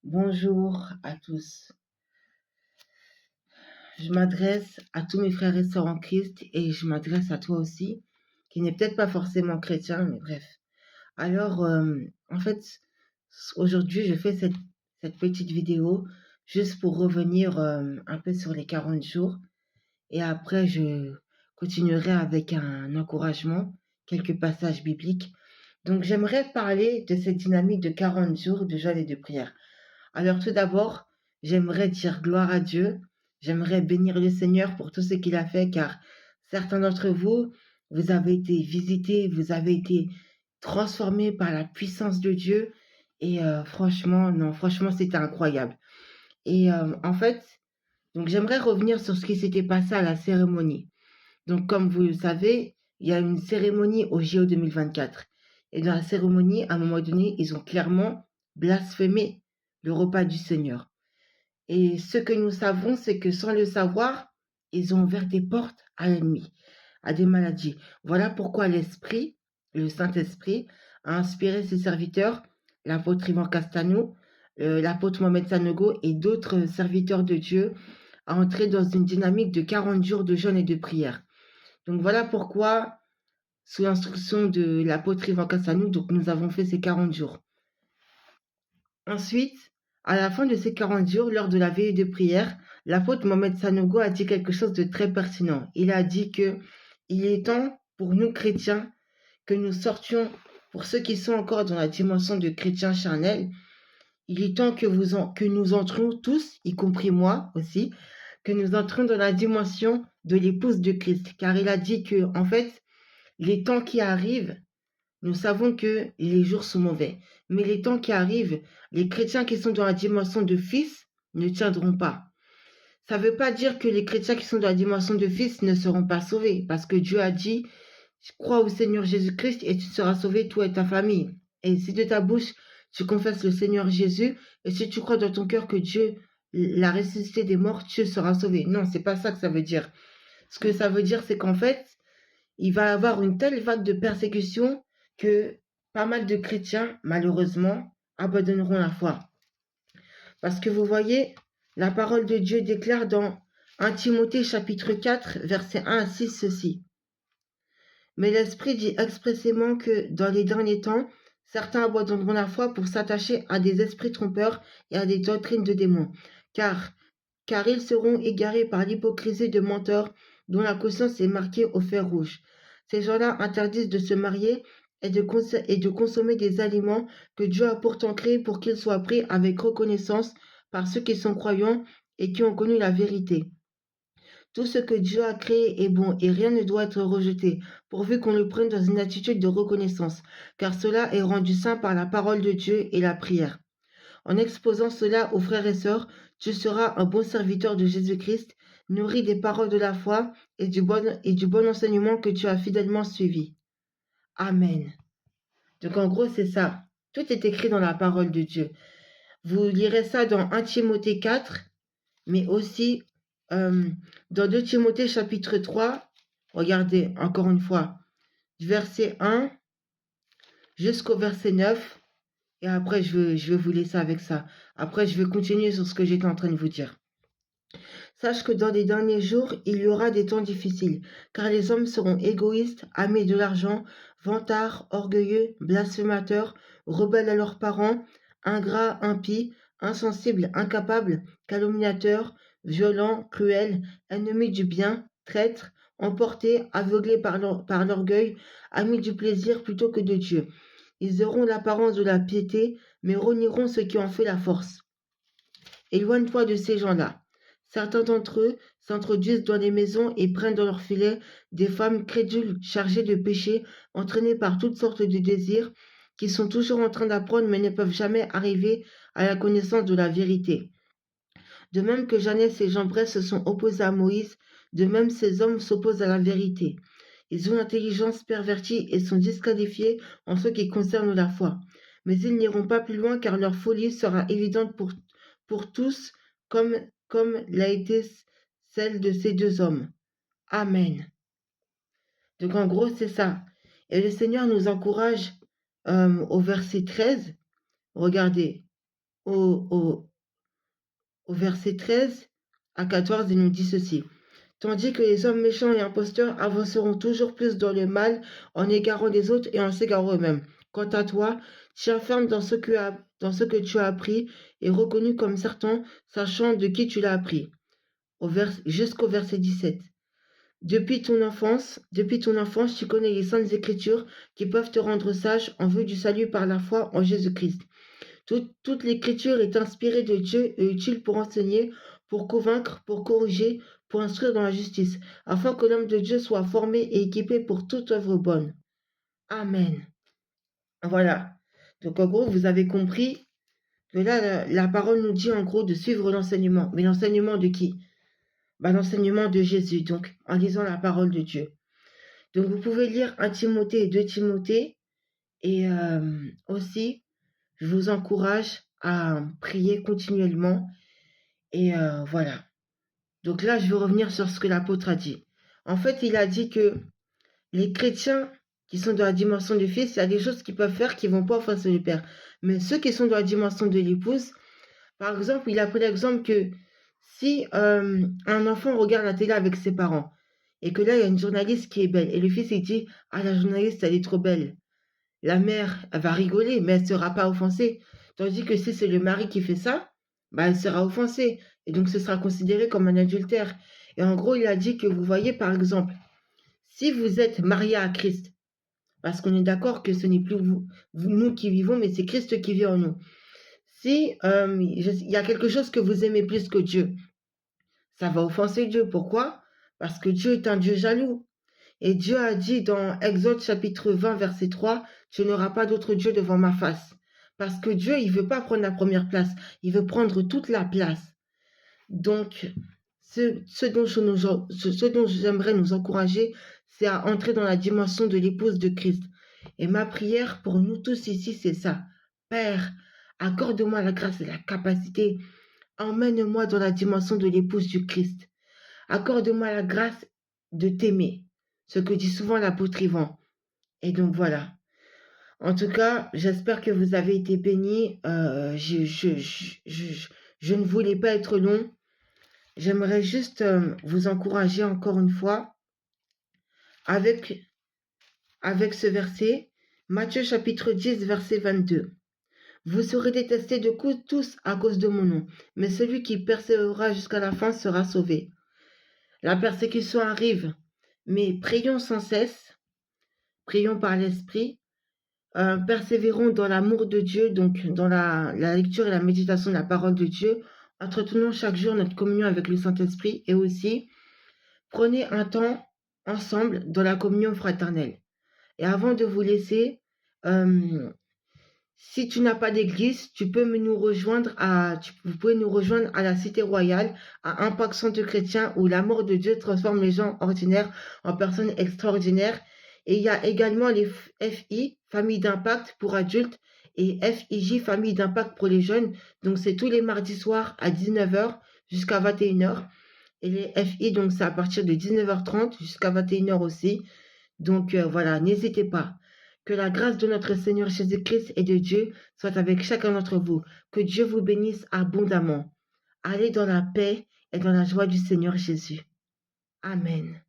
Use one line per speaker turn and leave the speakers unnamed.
Bonjour à tous. Je m'adresse à tous mes frères et sœurs en Christ et je m'adresse à toi aussi, qui n'est peut-être pas forcément chrétien, mais bref. Alors, en fait, aujourd'hui, je fais cette petite vidéo juste pour revenir un peu sur les 40 jours et après, je continuerai avec un encouragement, quelques passages bibliques. Donc, j'aimerais parler de cette dynamique de 40 jours de jeûne et de prière. Alors tout d'abord, j'aimerais dire gloire à Dieu. J'aimerais bénir le Seigneur pour tout ce qu'il a fait, car certains d'entre vous, vous avez été visités, vous avez été transformés par la puissance de Dieu. Et franchement, non, franchement, c'était incroyable. Et en fait, donc j'aimerais revenir sur ce qui s'était passé à la cérémonie. Donc comme vous le savez, il y a une cérémonie au JO 2024. Et dans la cérémonie, à un moment donné, ils ont clairement blasphémé le repas du Seigneur. Et ce que nous savons, c'est que sans le savoir, ils ont ouvert des portes à l'ennemi, à des maladies. Voilà pourquoi l'Esprit, le Saint-Esprit, a inspiré ses serviteurs, l'apôtre Ivan Castagno, l'apôtre Mohamed Sanogo et d'autres serviteurs de Dieu à entrer dans une dynamique de 40 jours de jeûne et de prière. Donc voilà pourquoi, sous l'instruction de l'apôtre Ivan Castagno, donc nous avons fait ces 40 jours. Ensuite, à la fin de ces 40 jours, lors de la veillée de prière, l'apôtre Mohamed Sanogo a dit quelque chose de très pertinent. Il a dit que il est temps pour nous chrétiens que nous sortions, pour ceux qui sont encore dans la dimension de chrétiens charnels, il est temps que nous entrions tous, y compris moi aussi, que nous entrions dans la dimension de l'épouse de Christ. Car il a dit que, en fait, les temps qui arrivent, nous savons que les jours sont mauvais, mais les temps qui arrivent, les chrétiens qui sont dans la dimension de fils ne tiendront pas. Ça ne veut pas dire que les chrétiens qui sont dans la dimension de fils ne seront pas sauvés, parce que Dieu a dit, crois au Seigneur Jésus-Christ et tu seras sauvé, toi et ta famille. Et si de ta bouche, tu confesses le Seigneur Jésus, et si tu crois dans ton cœur que Dieu l'a ressuscité des morts, tu seras sauvé. Non, c'est pas ça que ça veut dire. Ce que ça veut dire, c'est qu'en fait, il va y avoir une telle vague de persécution que pas mal de chrétiens, malheureusement, abandonneront la foi. Parce que vous voyez, la parole de Dieu déclare dans 1 Timothée chapitre 4, versets 1 à 6 ceci. Mais l'Esprit dit expressément que dans les derniers temps, certains abandonneront la foi pour s'attacher à des esprits trompeurs et à des doctrines de démons, car ils seront égarés par l'hypocrisie de menteurs dont la conscience est marquée au fer rouge. Ces gens-là interdisent de se marier et de consommer des aliments que Dieu a pourtant créés pour qu'ils soient pris avec reconnaissance par ceux qui sont croyants et qui ont connu la vérité. Tout ce que Dieu a créé est bon et rien ne doit être rejeté, pourvu qu'on le prenne dans une attitude de reconnaissance, car cela est rendu saint par la parole de Dieu et la prière. En exposant cela aux frères et sœurs, tu seras un bon serviteur de Jésus-Christ, nourri des paroles de la foi et du bon enseignement que tu as fidèlement suivi. Amen. Donc en gros, c'est ça. Tout est écrit dans la parole de Dieu. Vous lirez ça dans 1 Timothée 4, mais aussi dans 2 Timothée chapitre 3. Regardez, encore une fois, du verset 1 jusqu'au verset 9. Et après, je vais vous laisser avec ça. Après, je vais continuer sur ce que j'étais en train de vous dire. Sache que dans les derniers jours, il y aura des temps difficiles, car les hommes seront égoïstes, amis de l'argent, vantards, orgueilleux, blasphémateurs, rebelles à leurs parents, ingrats, impies, insensibles, incapables, calomniateurs, violents, cruels, ennemis du bien, traîtres, emportés, aveuglés par l'orgueil, amis du plaisir plutôt que de Dieu. Ils auront l'apparence de la piété, mais renieront ce qui en fait la force. Éloigne-toi de ces gens-là. Certains d'entre eux s'introduisent dans les maisons et prennent dans leurs filets des femmes crédules chargées de péchés, entraînées par toutes sortes de désirs, qui sont toujours en train d'apprendre mais ne peuvent jamais arriver à la connaissance de la vérité. De même que Janès et Jambres se sont opposés à Moïse, de même ces hommes s'opposent à la vérité. Ils ont l'intelligence pervertie et sont disqualifiés en ce qui concerne la foi. Mais ils n'iront pas plus loin car leur folie sera évidente pour tous, comme l'a été celle de ces deux hommes. Amen. Donc en gros, c'est ça. Et le Seigneur nous encourage au verset 13. Regardez. au, au, au verset 13 à 14, il nous dit ceci. Tandis que les hommes méchants et imposteurs avanceront toujours plus dans le mal en égarant les autres et en s'égarant eux-mêmes. Quant à toi, tiens ferme dans ce que tu as appris et reconnu comme certain, sachant de qui tu l'as appris. Jusqu'au verset 17. Depuis ton enfance, tu connais les saintes écritures qui peuvent te rendre sage en vue du salut par la foi en Jésus-Christ. Toute l'écriture est inspirée de Dieu et utile pour enseigner, pour convaincre, pour corriger, pour instruire dans la justice, afin que l'homme de Dieu soit formé et équipé pour toute œuvre bonne. Amen. Voilà. Donc en gros, vous avez compris que là, la parole nous dit en gros de suivre l'enseignement. Mais l'enseignement de qui? L'enseignement de Jésus, donc en lisant la parole de Dieu. Donc vous pouvez lire 1 Timothée et 2 Timothée. Et aussi, je vous encourage à prier continuellement. Et voilà. Donc là, je vais revenir sur ce que l'apôtre a dit. En fait, il a dit que les chrétiens qui sont dans la dimension du Fils, il y a des choses qu'ils peuvent faire qui ne vont pas offenser le Père. Mais ceux qui sont dans la dimension de l'épouse, par exemple, il a pris l'exemple que si un enfant regarde la télé avec ses parents, et que là, il y a une journaliste qui est belle, et le fils, il dit « Ah, la journaliste, elle est trop belle ». La mère, elle va rigoler, mais elle ne sera pas offensée. Tandis que si c'est le mari qui fait ça, elle sera offensée. Et donc, ce sera considéré comme un adultère. Et en gros, il a dit que vous voyez, par exemple, si vous êtes marié à Christ, parce qu'on est d'accord que ce n'est plus nous qui vivons, mais c'est Christ qui vit en nous. Si il y a quelque chose que vous aimez plus que Dieu, ça va offenser Dieu. Pourquoi? Parce que Dieu est un Dieu jaloux. Et Dieu a dit dans Exode chapitre 20, verset 3, « Tu n'auras pas d'autre Dieu devant ma face. » Parce que Dieu, il ne veut pas prendre la première place, il veut prendre toute la place. Donc, ce dont j'aimerais nous encourager, c'est à entrer dans la dimension de l'épouse de Christ. Et ma prière pour nous tous ici, c'est ça. Père, accorde-moi la grâce et la capacité. Emmène-moi dans la dimension de l'épouse du Christ. Accorde-moi la grâce de t'aimer. Ce que dit souvent l'apôtre Yvan. Et donc voilà. En tout cas, j'espère que vous avez été bénis. Je ne voulais pas être long. J'aimerais juste vous encourager encore une fois avec ce verset. Matthieu chapitre 10, verset 22. Vous serez détestés de tous à cause de mon nom, mais celui qui persévérera jusqu'à la fin sera sauvé. La persécution arrive, mais prions sans cesse, prions par l'Esprit, persévérons dans l'amour de Dieu, donc dans la lecture et la méditation de la parole de Dieu, entretenons chaque jour notre communion avec le Saint-Esprit et aussi prenez un temps ensemble dans la communion fraternelle. Et avant de vous laisser, si tu n'as pas d'église, vous pouvez nous rejoindre à la Cité Royale, à Impact Centre Chrétien, où l'amour de Dieu transforme les gens ordinaires en personnes extraordinaires. Et il y a également les FI, Famille d'Impact pour adultes, et FIJ, Famille d'Impact pour les jeunes. Donc c'est tous les mardis soirs à 19h jusqu'à 21h. Et les FI, donc c'est à partir de 19h30 jusqu'à 21h aussi. Donc voilà, n'hésitez pas. Que la grâce de notre Seigneur Jésus-Christ et de Dieu soit avec chacun d'entre vous. Que Dieu vous bénisse abondamment. Allez dans la paix et dans la joie du Seigneur Jésus. Amen.